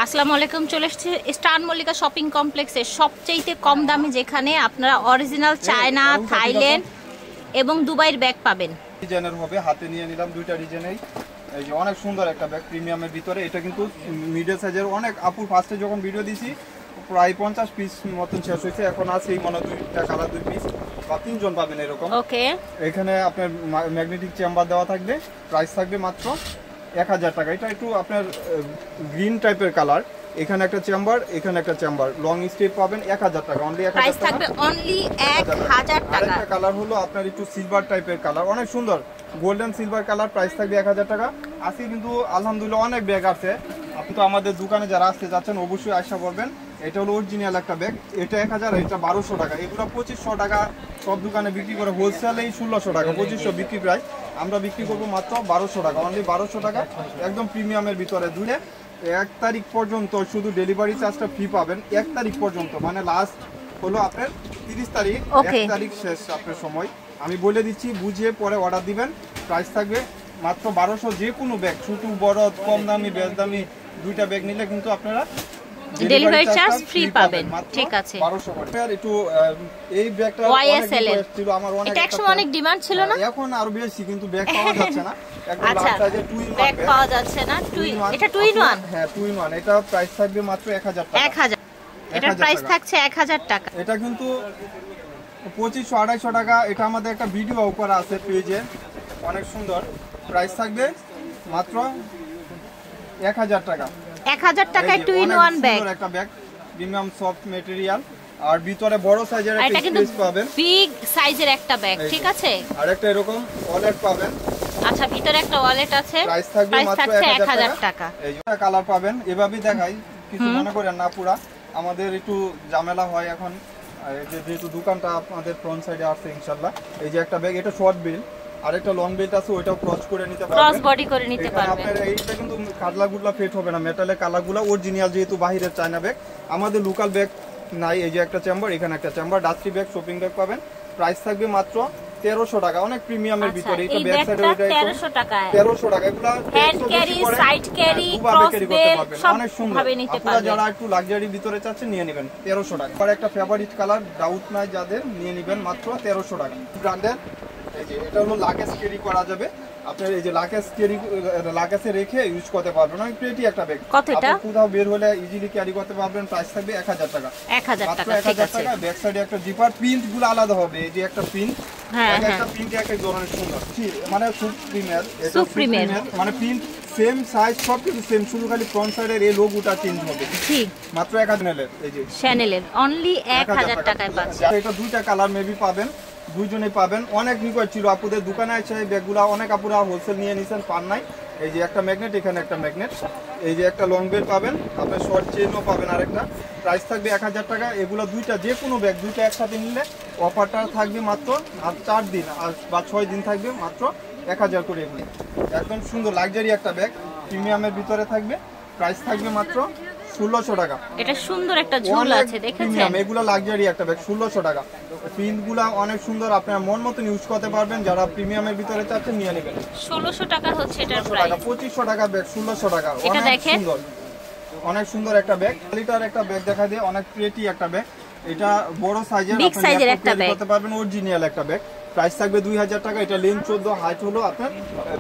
আসসালামু আলাইকুম। চলে এসেছি স্টার মল্লিকা শপিং কমপ্লেক্সে সবচেয়ে কম দামে, যেখানে আপনারা অরিজিনাল চায়না, থাইল্যান্ড এবং দুবাইয়ের ব্যাগ পাবেন। ডিজাইনের হবে, হাতে নিয়ে নিলাম দুইটা ডিজাইনেই। এই যে অনেক সুন্দর একটা ব্যাগ প্রিমিয়ামের ভিতরে। এটা কিন্তু মিডিয়াম সাইজের। অনেক আপুর ফার্স্টে যখন ভিডিও দিছি প্রায় 50 পিস মতন শেষ হয়েছে, এখন আছে এই মনে দুইটা কালার 2 পিস বা 3 জন পাবেন এরকম। ওকে, এখানে আপনার ম্যাগনেটিক চেম্বার দেওয়া থাকবে, প্রাইস থাকবে মাত্র 1000 টাকা। এটা একটু আপনার গ্রিন টাইপের কালার। এখানে একটা চেম্বার, এখানে একটা চেম্বার, লং স্টেপ পাবেন 1000 টাকা। অনলি 1000 টাকা, প্রাইস থাকবে অনলি 1000 টাকা। আরেকটা কালার হলো আপনার একটু সিলভার টাইপের কালার, অনেক সুন্দর গোল্ডেন সিলভার কালার, প্রাইস থাকবে 1000 টাকা। আজকে কিন্তু আলহামদুলিল্লাহ অনেক ব্যাগ আছে। আপনি তো আমাদের দোকানে যারা আসতে যাচ্ছেন অবশ্যই আশা করবেন। এটা হলো অরিজিনাল একটা ব্যাগ, এটা 1000, এটা 1200 টাকা। এগুলো 2500 টাকা সব দোকানে বিক্রি করে, হোলসেলেই 1600 টাকা, 2500 বিক্রি প্রাইস। আমরা বিক্রি করবো মাত্র 1200 টাকা, অনলি 1200 টাকা, একদম প্রিমিয়ামের ভিতরে। দুলে 1 তারিখ পর্যন্ত শুধু ডেলিভারি চার্জটা ফ্রি পাবেন, 1 তারিখ পর্যন্ত, মানে লাস্ট হলো আপনার 30 তারিখ, 1 তারিখ শেষ আপনার সময়। আমি বলে দিচ্ছি, বুঝিয়ে পরে অর্ডার দিবেন। প্রাইস থাকবে মাত্র 1200। যে কোনো ব্যাগ, ছোট বড়, কম দামি, বেশ দামি, দুইটা ব্যাগ নিলে কিন্তু আপনারা ডেলিভারি চার্জ ফ্রি পাবেন। ঠিক আছে, 1200 টাকা। একটু এই ব্যাগটা YSL এর ছিল আমার, এটা একসময় অনেক ডিমান্ড ছিল না, এখন আরো বেশি, কিন্তু ব্যাগ পাওয়া যাচ্ছে না। একটা আচ্ছা, লার্জ সাইজের 2 in 1 ব্যাগ পাওয়া যাচ্ছে না। এটা 2 in 1, হ্যাঁ 2 in 1। এটা প্রাইস থাকবে মাত্র 1000 টাকা। 1000, এটার প্রাইস থাকছে 1000 টাকা। এটা কিন্তু 2500 250 টাকা। এটা আমাদের একটা ভিডিও করা আছে পেজে, অনেক সুন্দর। প্রাইস থাকবে মাত্র 1000 টাকা। 1000 টাকায় 2 in 1 ব্যাগ, একটা ব্যাগ, প্রিমিয়াম সফট ম্যাটেরিয়াল, আর ভিতরে বড় সাইজের একটা স্পেস পাবেন, বিগ সাইজের একটা ব্যাগ। ঠিক আছে, আর একটা এরকম ওয়ালেট পাবেন। আচ্ছা, ভিতরে একটা ওয়ালেট আছে, প্রাইস থাকবে মাত্র 1000 টাকা। এই যে কালার পাবেন, এভাবেই দেখাই, কিছু মনে করেন না। পুরা আমাদের একটু ঝামেলা হয় এখন, যেহেতু দোকানটা আপনাদের ফ্রন্ট সাইডে আছে ইনশাআল্লাহ। এই যে একটা ব্যাগ, এটা শর্ট বিল, আর একটা লং বেল্ট আছে, ওইটাও ক্রস করে নিতে পারবেন, ক্রস বডি করে নিতে পারবেন। আপনার এইটা কিন্তু কালারগুলো ফেট হবে না, মেটালের কালারগুলো অরিজিনাল, যেহেতু বাহিরের চায়না ব্যাগ। আমাদের লোকাল ব্যাগ নাই। এই যে একটা চেম্বার, এখানে একটা chamber, dusty bag, shopping bag পাবেন। প্রাইস থাকবে মাত্র 1300 টাকা, অনেক প্রিমিয়ামের ভিতরে। এটা ব্যাক সাইডে, এটা 1300 টাকা। 1300 টাকা। এগুলো hand carry, side carry, cross belt সব অনেক সুন্দর। ভাবে নিতে আপনারা পারবেন। যারা একটু লাক্সারি ভিতরে চাচ্ছেন নিয়ে নেবেন 1300 টাকা। আর একটা ফেভারিট কালার, ডাউট নাই যাদের, নিয়ে নেবেন মাত্র 1300 টাকা। ব্র্যান্ডের এই যে এটা হলো লাগেজ ক্যারি করা যাবে। আপনার এই যে লাগেজে রেখে ইউজ করতে পারবেন, অনেক প্রেটি একটা ব্যাগ। কতটা কোথাও বের হলে ইজিলি ক্যারি করতে পারবেন। প্রাইস থাকবে 1000 টাকা। 1000 টাকা। ঠিক আছে, ব্যাক সাইডে একটা জিপার, প্রিন্ট গুলো আলাদা হবে। এই যে একটা প্রিন্ট, হ্যাঁ একটা প্রিন্ট এক ধরনের সুন্দর, মানে সুপ্রিমিয়ার, এটা সুপ্রিমিয়ার, মানে প্রিন্ট সেম সাইজ, সবকিছু সেম, শুধু খালি ফ্রন্ট সাইডের এই লোগোটা চেঞ্জ হবে। ঠিক, মাত্র 1000 এর। এই যে চ্যানেলের অনলি 1000 টাকায় পাচ্ছেন। এটা দুইটা কালার মেবি পাবেন, দুইজনেই পাবেন। অনেক রিকোয়েস্ট ছিল আপুদের, দোকানে এসে ব্যাগগুলা অনেক আপুরা হোলসেল নিয়ে নিছেন, পান নাই। এই যে একটা ম্যাগনেট, এখানে একটা ম্যাগনেট, এই যে একটা লং বেল্ট পাবেন, আপনার শর্ট চেনও পাবেন আরেকটা। প্রাইস থাকবে 1000 টাকা। এগুলো দুইটা, যে কোনো ব্যাগ দুইটা একসাথে নিলে অফারটা থাকবে মাত্র আর 4 দিন বা 6 দিন থাকবে মাত্র 1000 করে। এগুলো একদম সুন্দর লাক্সারি একটা ব্যাগ, প্রিমিয়ামের ভিতরে থাকবে। প্রাইস থাকবে মাত্র 1600 টাকা। এটা সুন্দর একটা ঝুল আছে, দেখেছেন? এগুলো লাক্সারি একটা ব্যাগ, 1600 টাকা। প্রিন্টগুলো অনেক সুন্দর, আপনারা মন মতন ইউজ করতে পারবেন। যারা প্রিমিয়ামের ভিতরে চাচ্ছেন নিয়ে নেবেন। 1600 টাকা হচ্ছে এটার প্রাইস। 2500 টাকা ব্যাগ, 1600 টাকা। এটা অনেক দেখেন, সুন্দর, অনেক সুন্দর একটা ব্যাগ। লিটার একটা ব্যাগ দেখা দিয়ে, অনেক প্রেটি একটা ব্যাগ। এটা বড় সাইজের, বিগ সাইজের একটা ব্যাগ করতে পারবেন, অরিজিনাল একটা ব্যাগ। প্রাইস থাকবে 2000 টাকা। এটা লেন্থ 14, হাইট হলো আপনার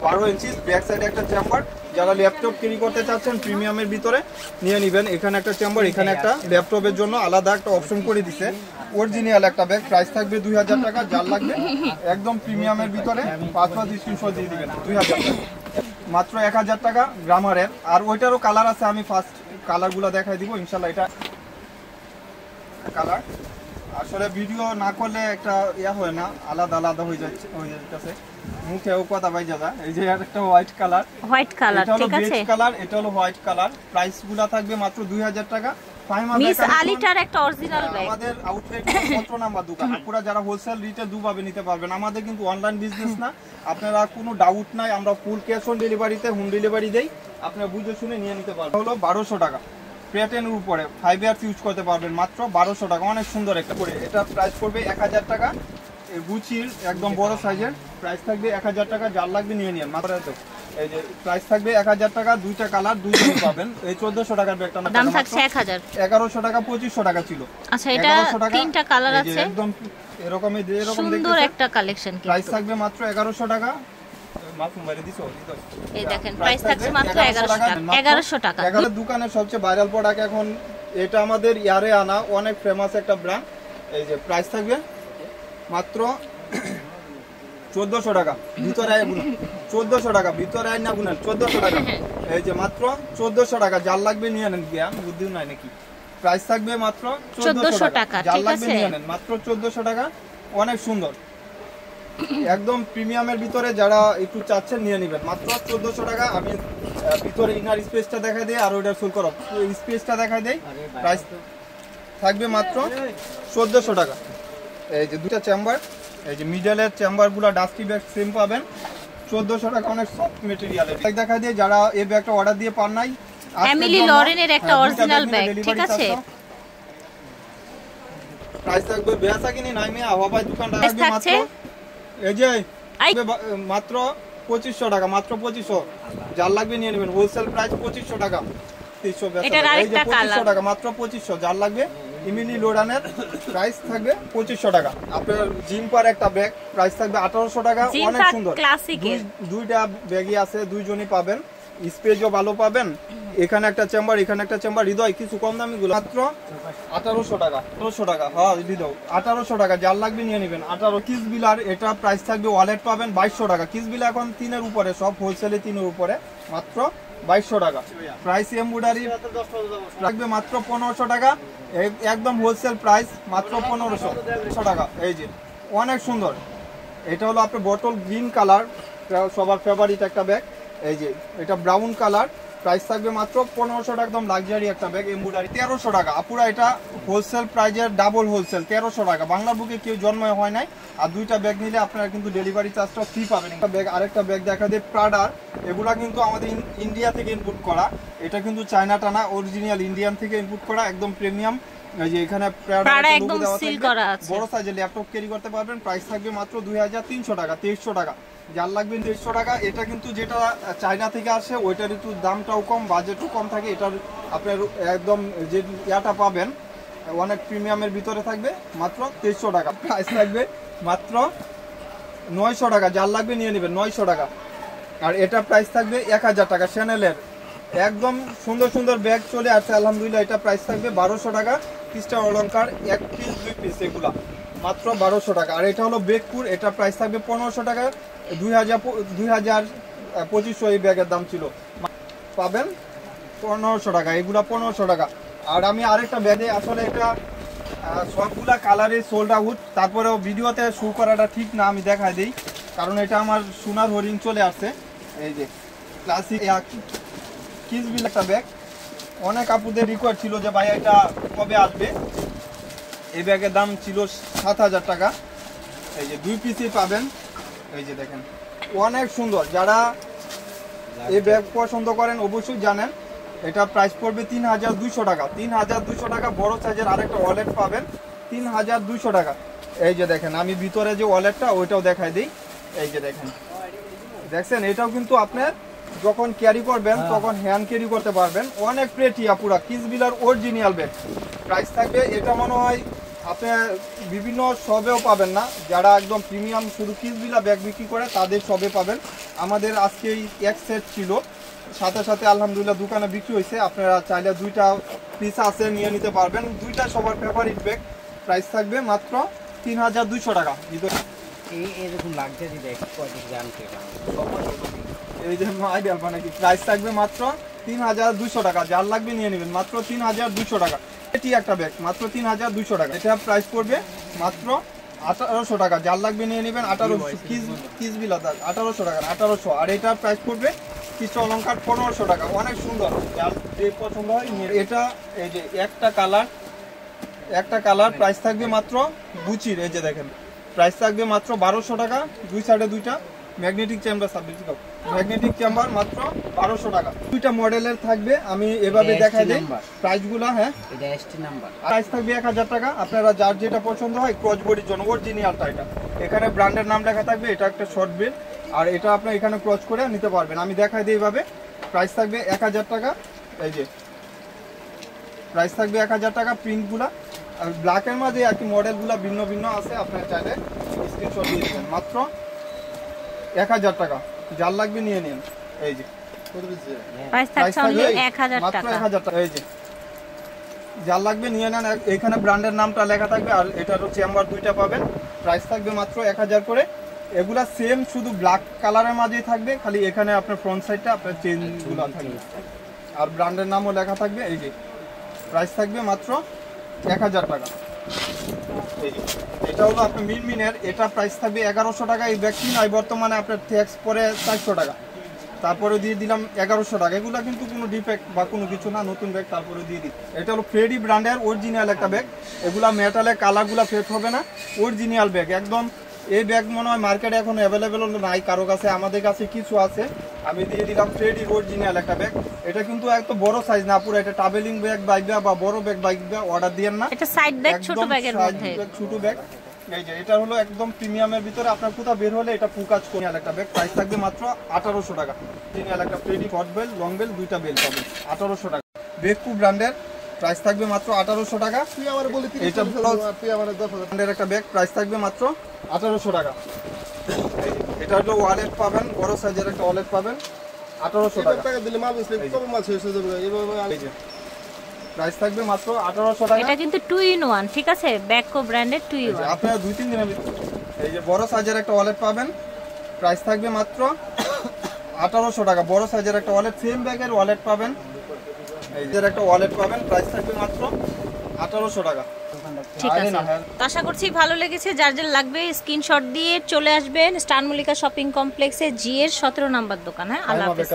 12 ইঞ্চি। ব্যাক সাইডে একটা চেম্বার, যারা ল্যাপটপ ক্যারি করতে চাচ্ছেন প্রিমিয়ামের ভিতরে নিয়ে নেবেন। এখানে একটা চেম্বার, এখানে একটা ল্যাপটপের জন্য আলাদা একটা অপশন করে দিছে। অরিজিনাল একটা ব্যাগ, প্রাইস থাকবে 2000 টাকা। যার লাগবে একদম প্রিমিয়ামের ভিতরে 5 স্ক্রিনশট দিয়ে দিবেন, 2000 টাকা। মাত্র 1000 টাকা গ্রামারের। আর ওইটারও কালার আছে, আমি ফার্স্ট কালারগুলো দেখাই দিব ইনশাল্লাহ। এটা কালার আসলে ভিডিও না করলে একটা ইয়া হয় না, আলাদা আলাদা হয়ে যাচ্ছে, মুখেও কথা পাই যাবে। এই যে একটা হোয়াইট কালার, ঠিক আছে, কালার, এটা হলো হোয়াইট কালার। প্রাইস গুলা থাকবে মাত্র 2000 টাকা। মিস আলিটার একটা অরিজিনাল ব্যাগ। আমাদের আউটলেট 17 নাম্বার দোকান। পুরো যারা হোলসেল রিটেল দুভাবে নিতে পারবেন। আমাদের কিন্তু অনলাইন বিজনেস না, আপনারা কোনো ডাউট নাই, আমরা ফুল ক্যাশ অন ডেলিভারিতে হোম ডেলিভারি দেই, আপনারা বুঝে শুনে নিয়ে নিতে পারবেন। হলো 1200 টাকা। প্যাটার্নের উপরে 5 ইয়ার্স ইউজ করতে পারবেন মাত্র 1200 টাকা। অনেক সুন্দর একটা করে, এটা প্রাইস পড়বে 1000 টাকা। গুচির একদম বড় সাইজের, প্রাইস থাকবে 1000 টাকা। যার লাগবে নিয়ে নিন মাত্র। এই যে প্রাইস থাকবে 1000 টাকা, দুইটা কালার দুইজনই পাবেন। এই 1400 টাকার ব্যাগটা দাম থাকছে 1000, 1100 টাকা 2500 টাকা ছিল। আচ্ছা, এটা 1100 টাকা, তিনটা কালার আছে, একদম এরকমই এরকম সুন্দর একটা কালেকশন। প্রাইস থাকবে মাত্র 1100 টাকা। এই দেখেন প্রাইস থাকছে মাত্র 1100 টাকা। 1100 টাকা। এগারোর দোকানের সবচেয়ে ভাইরাল প্রোডাক্ট এখন এটা, আমাদের ইয়ারে আনা অনেক ফেমাস একটা ব্র্যান্ড। এই যে প্রাইস থাকবে মাত্র 1400 টাকা, ভিতরে আয় গুণ 1400 টাকা, ভিতরে আয় না গুণেন 1400 টাকা। এই যে মাত্র 1400 টাকা, যার লাগবে নিয়ে নেন, জ্ঞান বুদ্ধি নাই নাকি। প্রাইস থাকবে মাত্র 1400 টাকা, যার লাগবে নিয়ে নেন, মাত্র 1400 টাকা। অনেক সুন্দর, একদম প্রিমিয়ামের ভিতরে যারা একটু চাচ্ছেন নিয়ে নেবেন, মাত্র 1400 টাকা। আমি ভিতরে ইনার স্পেসটা দেখাই দিই আর ওইটার ফুল করো স্পেসটা দেখাই দেই। প্রাইস থাকবে মাত্র 1400 টাকা। এই যে দুটা চেম্বার, এই যে মিডলের চেম্বারগুলো ডাস্টি ব্যাগ সেম পাবেন 1400 টাকা। অনেক সফট মেটেরিয়ালের ব্যাগ দেখাই দিই, যারা এই ব্যাগটা অর্ডার দিয়ে পান নাই। এমিলি লরেনের একটা অরিজিনাল ব্যাগ, ঠিক আছে। প্রাইস থাকবে বেয়াসা কিনি নাই মে আওয়াবাই দোকানটা থাকবে মাত্র এই যে মাত্র 2500 টাকা, মাত্র 2500, যার লাগবে নিয়ে নেবেন। হোলসেল প্রাইস 2500 টাকা। 300 এটার আরেকটা কালার, 2500 টাকা, মাত্র 2500, যার লাগবে। ইমিলি লোডানের প্রাইস থাকবে 2500 টাকা। আপনার জিম পার একটা ব্যাগ প্রাইস থাকবে 1800 টাকা। অনেক সুন্দর দুইটা ব্যাগই আছে, দুইজনই পাবেন, স্পেসও ভালো পাবেন। এখানে একটা চেম্বার, এখানে একটা চেম্বার। হৃদয় কিছু কম দামি গুলো মাত্র 1800 টাকা, 1800 টাকা। হ্যাঁ হৃদয় 1800 টাকা, যার লাগবে নিয়ে নেবেন। 18 কিস বিলার এটা প্রাইস থাকবে, ওয়ালেট পাবেন 2200 টাকা। কিস বিলা এখন 3 এর উপরে, সব হোলসেলে 3 এর উপরে, মাত্র 2200 টাকা। প্রাইস এমব্রয়ডারি লাগবে মাত্র 1500 টাকা, একদম হোলসেল প্রাইস মাত্র 1500 টাকা। এই যে অনেক সুন্দর, এটা হলো আপনার বটল গ্রিন কালার, সবার ফেভারিট একটা ব্যাগ। এই যে এটা ব্রাউন কালার, প্রাইস থাকবে মাত্র 1500 টাকা, একদম লাক্সারি একটা ব্যাগ এমব্রয়ডারি। 1300 টাকা আপুরা, এটা হোলসেল প্রাইজের ডাবল হোলসেল 1300 টাকা। বাংলা বুকে কেউ জন্ম হয় নাই। আর দুইটা ব্যাগ নিলে আপনারা কিন্তু ডেলিভারি চার্জটা ফ্রি পাবেন। একটা ব্যাগ, আরেকটা ব্যাগ দেখা দিয়ে প্রাডার, এগুলা কিন্তু আমাদের ইন্ডিয়া থেকে ইনপুট করা, এটা কিন্তু চায়নাটা না, অরিজিনাল ইন্ডিয়ান থেকে ইনপুট করা, একদম প্রিমিয়াম। এই যে এখানে প্রাডার একদম সিল করা আছে, বড় সাইজের ল্যাপটপ ক্যারি করতে পারবেন। প্রাইস থাকবে মাত্র 2300 টাকা, 2300 টাকা, যার লাগবে 2300 টাকা। এটা কিন্তু যেটা চায়না থেকে আসে ওইটার একটু দামটাও কম, বাজেটও কম থাকে। এটার আপনার একদম যে ইয়াটা পাবেন অনেক প্রিমিয়ামের ভিতরে থাকবে, মাত্র 2300 টাকা। প্রাইস থাকবে মাত্র 900 টাকা, যার লাগবে নিয়ে নেবেন 900 টাকা। আর এটা প্রাইস থাকবে 1000 টাকা। শ্যানেলের একদম সুন্দর সুন্দর ব্যাগ চলে আসছে আলহামদুলিল্লাহ। এটা প্রাইস থাকবে 1200 টাকা। পিসটা অলংকার 1 পিস 2 পিস এগুলা মাত্র 1200 টাকা। আর এটা হলো বেগপুর, এটা প্রাইস থাকবে 1500 টাকা। 2500 এই ব্যাগের দাম ছিল, পাবেন 1500 টাকা, এগুলা 1500 টাকা। আর আমি আরেকটা ব্যাগে, আসলে এটা সবগুলা কালারে সোল্ড আউট, তারপরেও ভিডিওতে শো করাটা ঠিক না, আমি দেখাই দিই, কারণ এটা আমার সোনার হরিং চলে আসছে। এই যে ক্লাসিক কিস বিল একটা ব্যাগ, অনেক আপুদের রিকোয়ার্ড ছিল যে ভাই এটা কবে আসবে। এই ব্যাগের দাম ছিল 7000 টাকা। এই যে 2 পিসই পাবেন। এই যে দেখেন অনেক সুন্দর, যারা এই ব্যাগ পছন্দ করেন অবশ্যই জানেন। এটা প্রাইস পড়বে 3200 টাকা, 3200 টাকা। বড় সাইজের আরেকটা ওয়ালেট পাবেন 3200 টাকা। এই যে দেখেন, আমি ভিতরে যে ওয়ালেটটা ওইটাও দেখাই দিই। এই যে দেখেন, দেখছেন এটাও কিন্তু আপনার যখন ক্যারি করবেন তখন হ্যান্ড ক্যারি করতে পারবেন। অনেক প্রেটিয়া, পুরা কিস বিলার অরিজিনাল ব্যাগ। প্রাইস থাকবে, এটা মনে হয় আপনি বিভিন্ন শপেও পাবেন না, যারা একদম প্রিমিয়াম শুধু কিস বিলা ব্যাগ বিক্রি করে তাদের শপে পাবেন। আমাদের আজকে এক সেট ছিল, সাথে সাথে আলহামদুলিল্লাহ দোকানে বিক্রি হয়েছে। আপনারা চাইলে 2টা পিস আছে নিয়ে নিতে পারবেন, 2টা সবার ফেভারিট ব্যাগ। প্রাইস থাকবে মাত্র 3200 টাকা। এরকম লাক্সারি ব্যাগ কত জানতে এই যে আইডিয়াল মানে কি, প্রাইস থাকবে মাত্র 3200 টাকা, যার লাগবে নিয়ে নেবেন, মাত্র 3200 টাকা। এটি একটা ব্যাগ মাত্র 3200 টাকা। এটা প্রাইস পড়বে মাত্র 1800 টাকা, যার লাগবে নিয়ে নেবেন। 1800 কিস বিল 1800 টাকা, 1800। আর এটা প্রাইস পড়বে কিছু অলংকার 1500 টাকা। অনেক সুন্দর, যার যে পছন্দ হয়। এটা এই যে একটা কালার প্রাইস থাকবে মাত্র গুচির। এই যে দেখেন প্রাইস থাকবে মাত্র 1200 টাকা, 2 সাইডে 2টা ম্যাগনেটিক চেম্বার ম্যাগনেটিক চেম্বার মাত্র 1200 টাকা। দুইটা মডেলের থাকবে, আমি এভাবে এটা দেখাই ST দিই নাম্বার। প্রাইসগুলো। হ্যাঁ, এটা এসটি নাম্বার। প্রাইস থাকবে 1000 টাকা। আপনারা যার যেটা পছন্দ হয় ক্রস বডির জন্য অরিজিনালটা এটা, এখানে ব্র্যান্ডের নাম লেখা থাকবে, এটা একটা শর্ট বিল, আর এটা আপনি এখানে ক্রস করে নিতে পারবেন। আমি দেখাই দিই এইভাবে। প্রাইস থাকবে 1000 টাকা। এই যে প্রাইস থাকবে 1000 টাকা। প্রিন্টগুলা আর ব্ল্যাকের মাঝে একই মডেলগুলো ভিন্ন ভিন্ন আছে, আপনারা চাইলে স্ক্রিনশট দিয়ে দেবেন। মাত্র 1000 টাকা, যার লাগবে নিয়ে নিন। এই যে প্রাইস থাকছে অনলি 1000 মাত্র টাকা। 1000 টাকা। এই যে যার লাগবে নিয়ে নেন। এখানে ব্র্যান্ডের নামটা লেখা থাকবে, আর এটারও চেম্বার দুইটা পাবেন। প্রাইস থাকবে মাত্র 1000 করে। এগুলা সেম, শুধু ব্ল্যাক কালারের মাঝেই থাকবে, খালি এখানে আপনার ফ্রন্ট সাইডটা আপনার চেনগুলো থাকবে, আর ব্র্যান্ডের নামও লেখা থাকবে। এই যে প্রাইস থাকবে মাত্র 1000 টাকা। এই যে এটা হলো আপনার মিনমিনের, এটা প্রাইস থাকবে 1100 টাকা। এই ব্যাগটি নয় বর্তমানে আপনার ট্যাক্স পরে 400 টাকা, তারপরে দিয়ে দিলাম 1100 টাকা। এগুলো কিন্তু কোনো ডিফেক্ট বা কোনো কিছু না, নতুন ব্যাগ তারপরে দিয়ে দিই। এটা হলো ফ্রেডি ব্র্যান্ডের অরিজিনাল একটা ব্যাগ। এগুলা মেটালের কালারগুলো ফেট হবে না, অরিজিনাল ব্যাগ একদম। এই ব্যাগ মনে হয় মার্কেটে এখন অ্যাভেলেবেল নাই কারো কাছে, আমাদের কাছে কিছু আছে। আমি দিয়ে দিলাম ফ্রেডির অরিজিনাল একটা ব্যাগ। এটা কিন্তু এত বড় সাইজ না, পুরো এটা ট্রাভেলিং ব্যাগ বাইকবা বা বড় ব্যাগ বাইকবা অর্ডার দিয়েন না। এটা সাইড ব্যাগ, ছোট একদম ব্যাগের সাইড মধ্যে। ব্যাগ, ছোট ব্যাগ। এই যে এটা হলো একদম প্রিমিয়ামের ভিতরে, আপনার কোথাও বের হলে এটা ফুকাজ করে একটা ব্যাগ। প্রাইস থাকবে মাত্র 1800 টাকা। অরিজিনাল একটা Freddy short bell, long bell, দুইটা বেল পাবেন 1800 টাকা। বেকু ব্র্যান্ডের প্রাইস থাকবে মাত্র 1800 টাকা। এটা ব্র্যান্ডের একটা ব্যাগ, প্রাইস থাকবে মাত্র 1800 টাকা। এটা হলো ওয়ালেট পাবেন, বড় সাইজের একটা ওয়ালেট পাবেন 1800 টাকা দিলে মাল এই যে প্রাইস থাকবে মাত্র 1800 টাকা। এটা কিন্তু 2 in 1, ঠিক আছে? ব্যাকো ব্র্যান্ডের 2 in 1। আপনারা 2-3 দিনের ভিতরে এই যে বড় সাইজের একটা ওয়ালেট পাবেন, প্রাইস থাকবে মাত্র 1800 টাকা। বড় সাইজের একটা ওয়ালেট, সেম ব্যাগের ওয়ালেট পাবেন, এই যে একটা ওয়ালেট পাবেন, প্রাইস থাকবে মাত্র 1800 টাকা। ঠিক আছে, তো আশা করছি ভালো লেগেছে। যার যার লাগবে স্ক্রিনশট দিয়ে চলে আসবেন স্টার মল্লিকা শপিং কমপ্লেক্সে, জি এর 17 নাম্বার দোকান। হ্যাঁ, আল্লাহ হাফেজ।